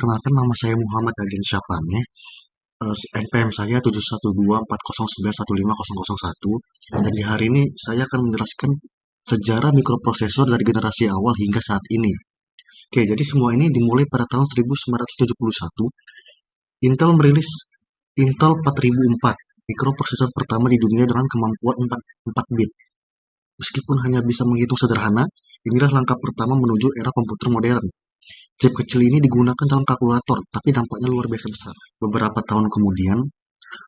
perkenalkan nama saya Muhammad Adin Syapane. NPM saya 71240915001 dan di hari ini saya akan menjelaskan sejarah mikroprosesor dari generasi awal hingga saat ini. Oke, jadi semua ini dimulai pada tahun 1971. Intel merilis Intel 4004, mikroprosesor pertama di dunia dengan kemampuan 4 bit. Meskipun hanya bisa menghitung sederhana, inilah langkah pertama menuju era komputer modern. Chip kecil ini digunakan dalam kalkulator, tapi dampaknya luar biasa besar. Beberapa tahun kemudian,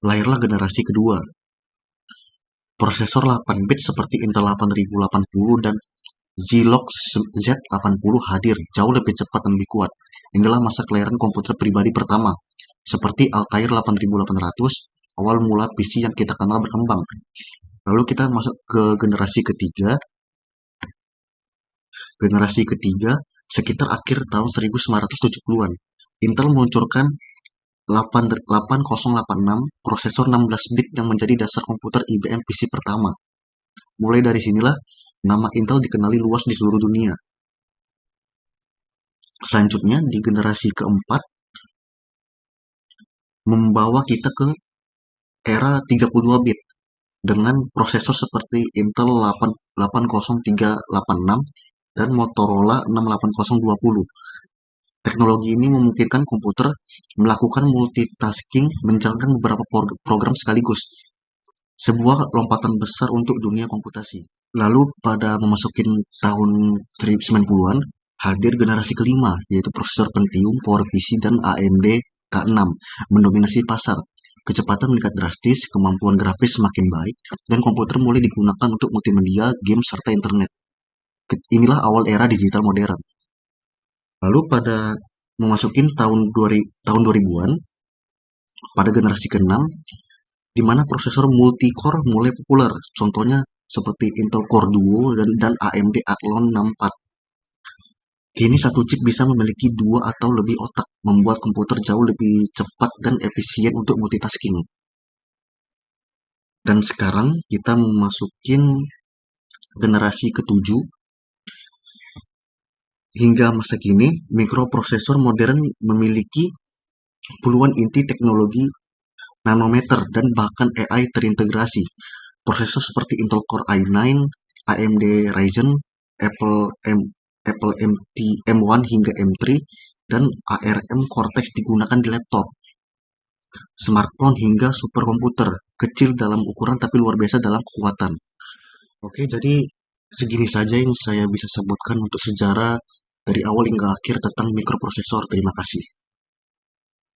lahirlah generasi kedua. Prosesor 8 bit seperti Intel 8080 dan Zilog Z80 hadir, jauh lebih cepat dan lebih kuat. Inilah masa kelahiran komputer pribadi pertama, seperti Altair 8800, awal mula PC yang kita kenal berkembang. Lalu kita masuk ke generasi ketiga. Generasi ketiga sekitar akhir tahun 1970-an. Intel meluncurkan 8086, prosesor 16 bit yang menjadi dasar komputer IBM PC pertama. Mulai dari sinilah nama Intel dikenali luas di seluruh dunia. Selanjutnya di generasi keempat membawa kita ke era 32 bit dengan prosesor seperti Intel 80386 dan Motorola 68020. Teknologi ini memungkinkan komputer melakukan multitasking, menjalankan beberapa program sekaligus. Sebuah lompatan besar untuk dunia komputasi. Lalu pada memasukin tahun 1990-an, hadir generasi kelima, yaitu prosesor Pentium, PowerPC, dan AMD K6, mendominasi pasar. Kecepatan meningkat drastis, kemampuan grafis semakin baik, dan komputer mulai digunakan untuk multimedia, game, serta internet. Inilah awal era digital modern. Lalu pada memasukin tahun 2000-an, pada generasi ke-6, di mana prosesor multi-core mulai populer. Contohnya seperti Intel Core Duo dan AMD Athlon 64. Kini satu chip bisa memiliki 2 atau lebih otak, membuat komputer jauh lebih cepat dan efisien untuk multitasking. Dan sekarang kita memasukin generasi ke-7. Hingga masa kini, mikroprosesor modern memiliki puluhan inti teknologi nanometer dan bahkan AI terintegrasi. Prosesor seperti Intel Core i9, AMD Ryzen, Apple M1 hingga M3, dan ARM Cortex digunakan di laptop, smartphone hingga superkomputer, kecil dalam ukuran tapi luar biasa dalam kekuatan. Oke, jadi segini saja yang saya bisa sebutkan untuk sejarah dari awal hingga akhir tentang mikroprosesor. Terima kasih.